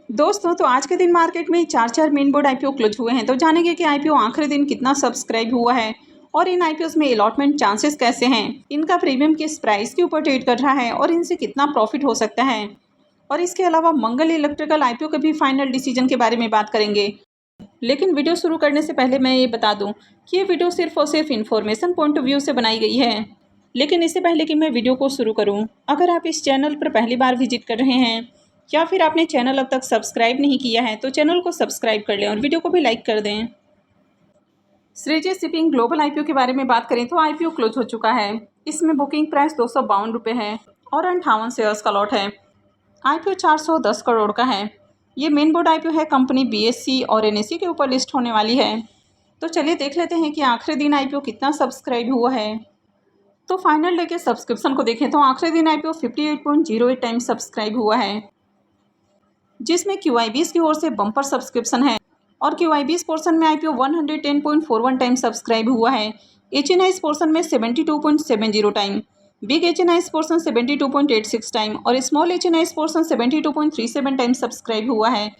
दोस्तों तो आज के दिन मार्केट में चार चार मेन बोर्ड आईपीओ क्लोज हुए हैं। तो जानेंगे कि आईपीओ आखिरी दिन कितना सब्सक्राइब हुआ है और इन आईपीओ में अलॉटमेंट चांसेस कैसे हैं, इनका प्रीमियम किस प्राइस के ऊपर ट्रेड कर रहा है और इनसे कितना प्रॉफिट हो सकता है। और इसके अलावा मंगल इलेक्ट्रिकल आईपीओ के भी फाइनल डिसीजन के बारे में बात करेंगे। लेकिन वीडियो शुरू करने से पहले मैं ये बता दूं कि ये वीडियो सिर्फ और सिर्फ इन्फॉर्मेशन पॉइंट ऑफ व्यू से बनाई गई है। लेकिन इससे पहले कि मैं वीडियो को शुरू करूं, अगर आप इस चैनल पर पहली बार विजिट कर रहे हैं या फिर आपने चैनल अब तक सब्सक्राइब नहीं किया है तो चैनल को सब्सक्राइब कर लें और वीडियो को भी लाइक कर दें। श्रीजी शिपिंग ग्लोबल आईपीओ के बारे में बात करें तो आईपीओ क्लोज हो चुका है। इसमें बुकिंग प्राइस 252 रुपये है और 58 शेयर्स का लॉट है। आईपीओ 410 करोड़ का है। ये मेन बोर्ड आईपीओ है, कंपनी बीएससी और एनएससी के ऊपर लिस्ट होने वाली है। तो चलिए देख लेते हैं कि आखिरी दिन आईपीओ कितना सब्सक्राइब हुआ है। तो फाइनल डे के सब्सक्रिप्शन को देखें तो आखिरी दिन आईपीओ 58.08 टाइम सब्सक्राइब हुआ है, जिसमें क्यूआईबीज की ओर से बम्पर सब्सक्रिप्शन है और क्यूआईबीज पोर्शन में आईपीओ 110.41 टाइम सब्सक्राइब हुआ है। एचएनआईज पोर्शन में 72.70 टाइम, बिग एचएनआईज पोर्शन 72.86 टाइम और स्मॉल एचएनआईज पोर्शन 72.37 टाइम सब्सक्राइब हुआ है।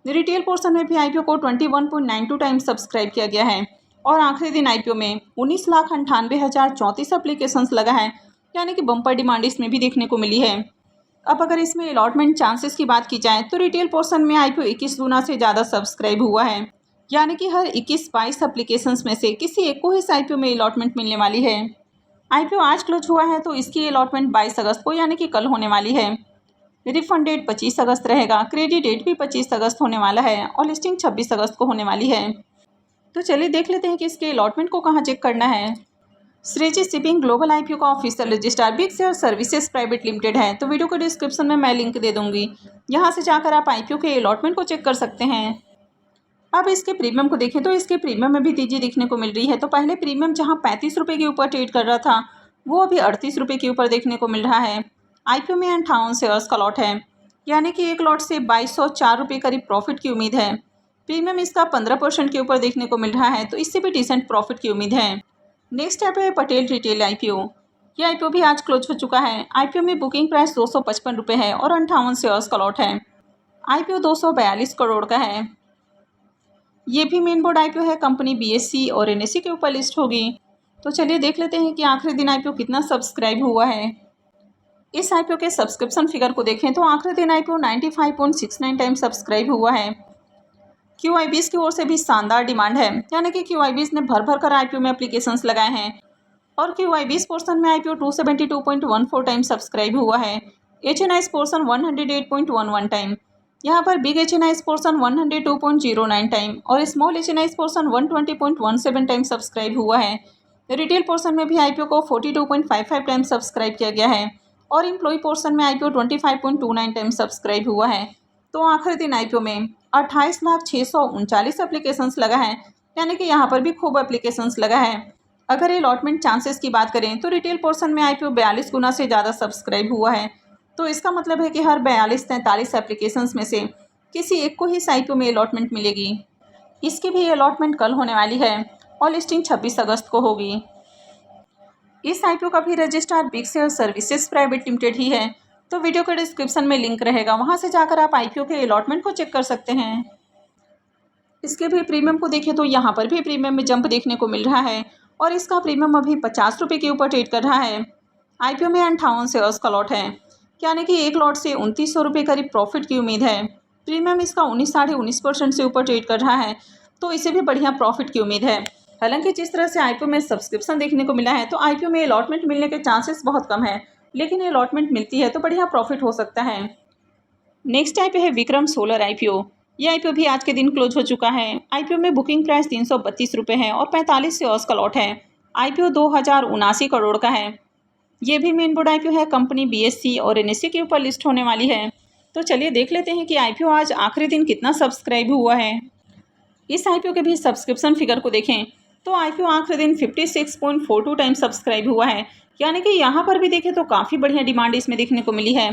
रिटेल पोर्शन में भी आईपीओ को 21.92 टाइम सब्सक्राइब किया गया है और आखिरी दिन आईपीओ में 19,98,034 एप्लीकेशंस लगा है, यानी कि बम्पर डिमांड इसमें भी देखने को मिली है। अब अगर इसमें अलॉटमेंट चांसेस की बात की जाए तो रिटेल पोर्शन में आईपीओ 21 गुना से ज़्यादा सब्सक्राइब हुआ है, यानी कि हर 21-22 एप्लीकेशंस में से किसी एक को इस आईपीओ में अलॉटमेंट मिलने वाली है। आईपीओ आज क्लोज हुआ है तो इसकी अलॉटमेंट 22 अगस्त को यानी कि कल होने वाली है। रिफंड डेट 25 अगस्त रहेगा, क्रेडिट डेट भी 25 अगस्त होने वाला है और लिस्टिंग 26 अगस्त को होने वाली है। तो चलिए देख लेते हैं कि इसके अलॉटमेंट को कहाँ चेक करना है। श्रीजी शिपिंग ग्लोबल आईपीओ का official registrar big share services private Limited है। तो वीडियो को डिस्क्रिप्शन में मैं लिंक दे दूंगी, यहाँ से जाकर आप आईपीओ के अलॉटमेंट को चेक कर सकते हैं। अब इसके प्रीमियम को देखें तो इसके प्रीमियम में भी तेजी देखने को मिल रही है। तो पहले प्रीमियम जहां 35 रुपये के ऊपर ट्रेड कर रहा था, वो अभी 38 रुपये के ऊपर देखने को मिल रहा है। आईपीओ में 58 शेयर्स का लॉट है, यानी कि एक लॉट से 2204 रुपये करीब प्रॉफिट की उम्मीद है। प्रीमियम इसका 15% के ऊपर देखने को मिल रहा है, तो इससे भी डिसेंट प्रॉफिट की उम्मीद है। नेक्स्ट आईपीओ है पटेल रिटेल आईपीओ। ये आईपीओ भी आज क्लोज हो चुका है। आईपीओ में बुकिंग प्राइस 255 रुपये है और 58 शेयर्स का लॉट है। आईपीओ 242 करोड़ का है। ये भी मेन बोर्ड आईपीओ है, कंपनी बीएससी और एनएससी के ऊपर लिस्ट होगी। तो चलिए देख लेते हैं कि आखिरी दिन आईपीओ कितना सब्सक्राइब हुआ है। इस आईपीओ के सब्सक्रिप्शन फिगर को देखें तो आखिरी दिन आईपीओ 95.69 टाइम सब्सक्राइब हुआ है। क्यूआईबीज की ओर से भी शानदार डिमांड है, यानी कि क्यूआईबीज ने भर भर कर आईपीओ में एप्लीकेशंस लगाए हैं और क्यूआईबीज पोर्शन में आईपीओ 272.14 टाइम सब्सक्राइब हुआ है। एचएनआईज पोर्शन 108.11 टाइम, यहाँ पर बिग एचएनआईज पोर्शन 102.09 टाइम और स्मॉल एचएनआईज पोर्शन 120.17 टाइम सब्सक्राइब हुआ है। रिटेल पोर्शन में भी आईपीओ को 42.55 टाइम सब्सक्राइब किया गया है और एम्प्लॉय पोर्शन में आईपीओ 25.29 टाइम सब्सक्राइब हुआ है। तो आखिरी दिन आईपीओ में 28,639 एप्लीकेशंस लगा है, यानी कि यहाँ पर भी खूब एप्लीकेशंस लगा है। अगर ये अलॉटमेंट चांसेस की बात करें तो रिटेल पोर्शन में आईपीओ 42 गुना से ज़्यादा सब्सक्राइब हुआ है, तो इसका मतलब है कि हर 42-43 एप्लीकेशंस में से किसी एक को ही इस आईपीओ में अलॉटमेंट मिलेगी। इसकी भी अलॉटमेंट कल होने वाली है और लिस्टिंग 26 अगस्त को होगी। इस आईपीओ का भी registrar big share services private limited ही है। तो वीडियो के डिस्क्रिप्शन में लिंक रहेगा, वहां से जाकर आप आईपीओ के अलॉटमेंट को चेक कर सकते हैं। इसके भी प्रीमियम को देखें तो यहाँ पर भी प्रीमियम में जंप देखने को मिल रहा है और इसका प्रीमियम अभी 50 रुपये के ऊपर ट्रेड कर रहा है। आईपीओ में 58 शेयर्स का लॉट है, यानी कि एक लॉट से 2900 रुपये करीब प्रॉफिट की उम्मीद है। प्रीमियम इसका 19.5% से ऊपर ट्रेड कर रहा है, तो इसे भी बढ़िया प्रॉफिट की उम्मीद है। हालांकि जिस तरह से आईपीओ में सब्सक्रिप्शन देखने को मिला है तो आईपीओ में अलॉटमेंट मिलने के चांसेस बहुत कम है, लेकिन ये अलॉटमेंट मिलती है तो बढ़िया प्रॉफिट हो सकता है। नेक्स्ट आईपीओ है विक्रम सोलर आईपीओ। ये आईपीओ भी आज के दिन क्लोज हो चुका है। आईपीओ में बुकिंग प्राइस 332 रुपये है और 45 शेयर्स का लॉट है। आईपीओ 2079 करोड़ का है। ये भी मेन बोर्ड आईपीओ है, कंपनी बीएससी और एनएससी के ऊपर लिस्ट होने वाली है। तो चलिए देख लेते हैं कि आईपीओ आज आखिरी दिन कितना सब्सक्राइब हुआ है। इस आईपीओ के भी सब्सक्रिप्शन फिगर को देखें तो आईपीओ आखिरी दिन 56.42 टाइम सब्सक्राइब हुआ है, यानी कि यहाँ पर भी देखें तो काफ़ी बढ़िया डिमांड इसमें देखने को मिली है।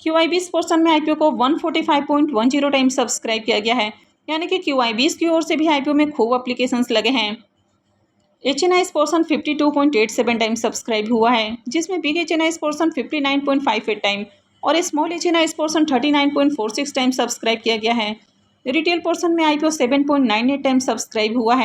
क्यूआईबीज पोर्शन में आईपीओ को 145.10 टाइम सब्सक्राइब किया गया है, यानी कि क्यूआईबीज की ओर से भी आईपीओ में खूब एप्लीकेशंस लगे हैं। एचएनआईज पोर्शन 52.87 टाइम सब्सक्राइब हुआ है, जिसमें बिग एचएनआईज पोर्शन 59.58 टाइम और स्मॉल एच एन आई पोर्सन 39.46 टाइम सब्सक्राइब किया गया है। रिटेल पोर्सन में IPO 7.98 टाइम सब्सक्राइब हुआ है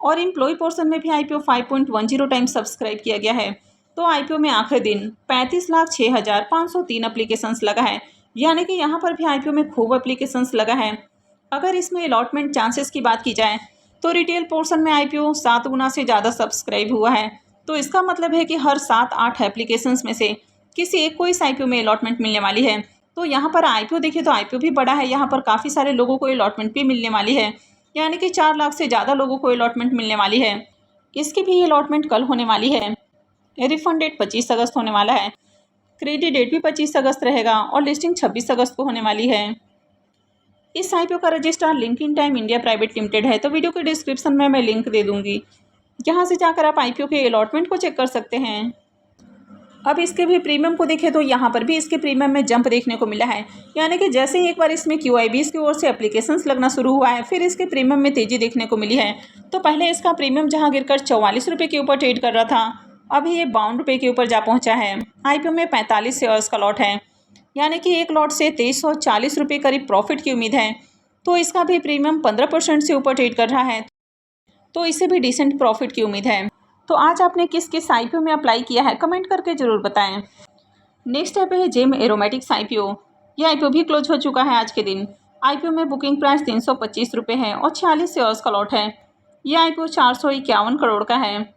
और एम्प्लॉय पोर्सन में भी IPO 5.10 टाइम सब्सक्राइब किया गया है। तो IPO में आखिरी दिन 35,06,503 एप्लीकेशंस लगा है, यानी कि यहाँ पर भी IPO में खूब एप्लीकेशंस लगा है। अगर इसमें अलॉटमेंट चांसेस की बात की जाए तो रिटेल पोर्शन में IPO 7 गुना से ज़्यादा सब्सक्राइब हुआ है। तो इसका मतलब है कि हर 7-8 एप्लीकेशंस में से किसी एक को इस IPO में अलॉटमेंट मिलने वाली है। तो यहाँ पर IPO देखिए तो IPO भी बड़ा है, यहाँ पर काफ़ी सारे लोगों को अलॉटमेंट भी मिलने वाली है, यानी कि 4 लाख से ज़्यादा लोगों को अलॉटमेंट मिलने वाली है। इसकी भी अलॉटमेंट कल होने वाली है। रिफंड डेट 25 अगस्त होने वाला है। क्रेडिट डेट भी 25 अगस्त रहेगा और लिस्टिंग 26 अगस्त को होने वाली है। इस IPO का registrar Link In Time India Private Limited है। तो वीडियो के डिस्क्रिप्शन में मैं लिंक दे दूंगी, जहां से जाकर आप IPO के अलॉटमेंट को चेक कर सकते हैं। अब इसके भी प्रीमियम को देखें तो यहाँ पर भी इसके प्रीमियम में जंप देखने को मिला है, यानी कि जैसे ही एक बार इसमें QIBs की ओर से एप्लीकेशंस लगना शुरू हुआ है, फिर इसके प्रीमियम में तेजी देखने को मिली है। तो पहले इसका प्रीमियम जहाँ गिरकर 44 रुपये के ऊपर ट्रेड कर रहा था, अभी ये 52 रुपये के ऊपर जा पहुँचा है। IPO में 45 शेयर्स का लॉट है, यानी कि एक लॉट से 2340 रुपये करीब प्रॉफिट की उम्मीद है। तो इसका भी प्रीमियम 15% से ऊपर ट्रेड कर रहा है, तो इसे भी डिसेंट प्रॉफिट की उम्मीद है। तो आज आपने किस किस IPO में अप्लाई किया है, कमेंट करके ज़रूर बताएं। नेक्स्ट ऐप है जेम एरोमेटिक्स IPO। यह IPO भी क्लोज हो चुका है आज के दिन। IPO में बुकिंग प्राइस 325 रुपये है और 46 शेयर्स का लॉट है। यह IPO 451 करोड़ का है।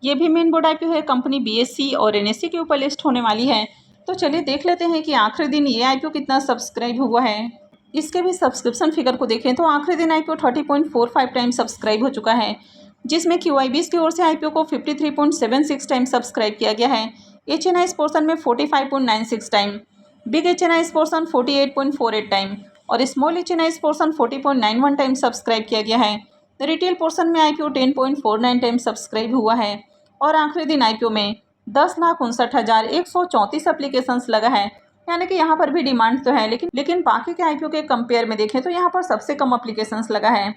ये भी मेन बोर्ड IPO है, कंपनी BSE और NSE के ऊपर लिस्ट होने वाली है। तो चलिए देख लेते हैं कि आखिरी दिन ये IPO कितना सब्सक्राइब हुआ है। इसके भी सब्सक्रिप्शन फिगर को देखें तो आखिरी दिन IPO 30.45 टाइम सब्सक्राइब हो चुका है, जिसमें QIBs की ओर से IPO को 53.76 टाइम सब्सक्राइब किया गया है। HNI पोर्सन में 45.96 time, big HNI portion 48.48 time और small HNI portion 40.91 time subscribe किया गया है। रिटेल पोर्सन में IPO 10.49 टाइम सब्सक्राइब हुआ है और आखिरी दिन IPO में 10,59,134 एप्लीकेशंस लगा है, यानी कि यहाँ पर भी डिमांड तो है, लेकिन बाकी के IPO के कंपेयर में देखें तो यहाँ पर सबसे कम एप्लीकेशंस लगा है।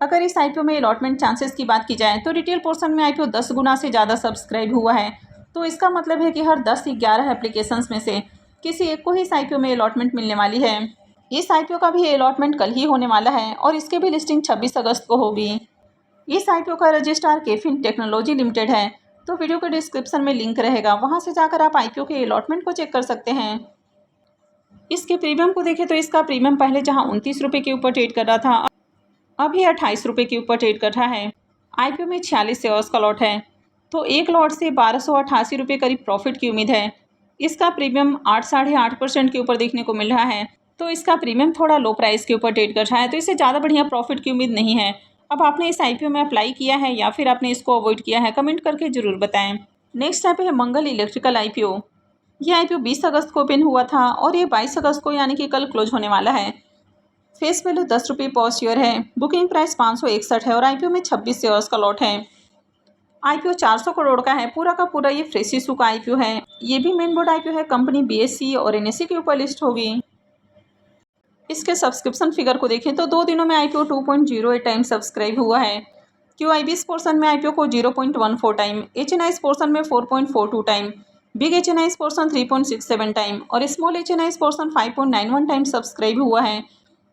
अगर इस IPO में अलॉटमेंट चांसेस की बात की जाए तो रिटेल पोर्शन में IPO 10 गुना से ज़्यादा सब्सक्राइब हुआ है। तो इसका मतलब है कि हर 10 से 11 एप्लीकेशंस में से किसी एक को ही इस IPO में अलॉटमेंट मिलने वाली है। इस IPO का भी अलॉटमेंट कल ही होने वाला है और इसके भी लिस्टिंग 26 अगस्त को होगी। इस IPO का रजिस्ट्रार केफिन टेक्नोलॉजी लिमिटेड है। तो वीडियो के डिस्क्रिप्शन में लिंक रहेगा, वहाँ से जाकर आप IPO के अलॉटमेंट को चेक कर सकते हैं। इसके प्रीमियम को देखें तो इसका प्रीमियम पहले जहाँ 29 रुपये के ऊपर ट्रेड कर रहा था, अभी 28 रुपये के ऊपर ट्रेड कर रहा है। IPO में 46 शेयर्स का लॉट है, तो एक लॉट से 1288 रुपये करीब प्रॉफिट की उम्मीद है। इसका प्रीमियम 8.5% के ऊपर देखने को मिल रहा है। तो इसका प्रीमियम थोड़ा लो प्राइस के ऊपर ट्रेड कर रहा है, तो इसे ज़्यादा बढ़िया प्रॉफिट की उम्मीद नहीं है। अब आपने इस IPO में अप्लाई किया है या फिर आपने इसको अवॉइड किया है, कमेंट करके ज़रूर बताएं। नेक्स्ट ऐप है मंगल इलेक्ट्रिकल IPO। यह IPO 20 अगस्त को ओपन हुआ था और ये 22 अगस्त को यानी कि कल क्लोज होने वाला है। फेस वैल्यू 10 रुपये पर शेयर है, बुकिंग प्राइस 561 है और IPO में 26 शेयर्स का लॉट है। IPO 400 करोड़ का है, पूरा का पूरा ये फ्रेश इशू का IPO है। ये भी मेन बोर्ड IPO है, कंपनी BSE और NSE के ऊपर लिस्ट होगी। इसके सब्सक्रिप्शन फिगर को देखें तो 2 दिनों में IPO 2.08 टाइम सब्सक्राइब हुआ है। QIBs पोर्सन में IPO को 0.14 टाइम, HNI पोर्सन में 4.42 time, big HNI portion 3.67 time और small HNI portion 5.91 time subscribe हुआ है।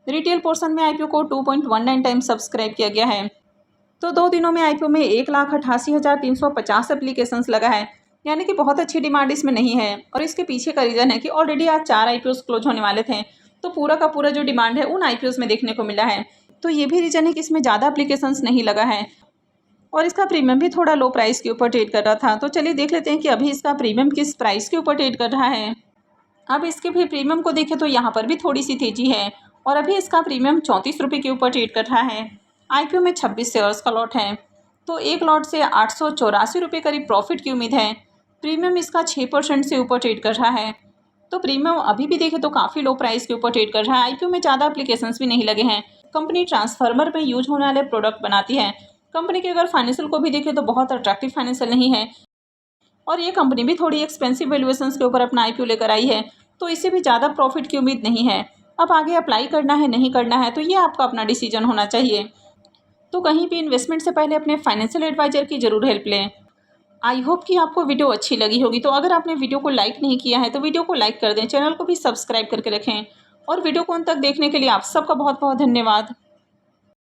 रिटेल पोर्सन में IPO को 2.19 टाइम सब्सक्राइब किया गया है। तो 2 दिनों में IPO में 1,88,350 एप्लीकेशंस लगा है, यानी कि बहुत अच्छी डिमांड इसमें नहीं है। और इसके पीछे का रीज़न है कि ऑलरेडी आज 4 IPOs क्लोज होने वाले थे, तो पूरा का पूरा जो डिमांड है उन IPOs में देखने को मिला है। तो ये भी रीज़न है कि इसमें ज़्यादा एप्लीकेशंस नहीं लगा है और इसका प्रीमियम भी थोड़ा लो प्राइस के ऊपर ट्रेड कर रहा था। तो चलिए देख लेते हैं कि अभी इसका प्रीमियम किस प्राइस के ऊपर ट्रेड कर रहा है। अब इसके भी प्रीमियम को देखें तो यहाँ पर भी थोड़ी सी तेजी है और अभी इसका प्रीमियम 34 रुपये के ऊपर ट्रेड कर रहा है। IPO में 26 शेयर्स का लॉट है, तो एक लॉट से 884 रुपये करीब प्रॉफिट की उम्मीद है। प्रीमियम इसका 6% से ऊपर ट्रेड कर रहा है। तो प्रीमियम अभी भी देखें तो काफ़ी लो प्राइस के ऊपर ट्रेड कर रहा है। IPO में ज़्यादा एप्लीकेशंस भी नहीं लगे हैं। कंपनी ट्रांसफार्मर में यूज होने वाले प्रोडक्ट बनाती है। कंपनी के अगर फाइनेंशियल को भी देखें तो बहुत अट्रैक्टिव फाइनेंशियल नहीं है और ये कंपनी भी थोड़ी एक्सपेंसिव वैल्यूएशंस के ऊपर अपना IPO लेकर आई है, तो इससे भी ज़्यादा प्रॉफिट की उम्मीद नहीं है। अब आगे अप्लाई करना है नहीं करना है तो ये आपका अपना डिसीजन होना चाहिए। तो कहीं भी इन्वेस्टमेंट से पहले अपने फाइनेंशियल एडवाइजर की ज़रूर हेल्प लें। आई होप कि आपको वीडियो अच्छी लगी होगी। तो अगर आपने वीडियो को लाइक नहीं किया है तो वीडियो को लाइक कर दें, चैनल को भी सब्सक्राइब करके रखें और वीडियो को अंत तक देखने के लिए आप सबका बहुत बहुत धन्यवाद।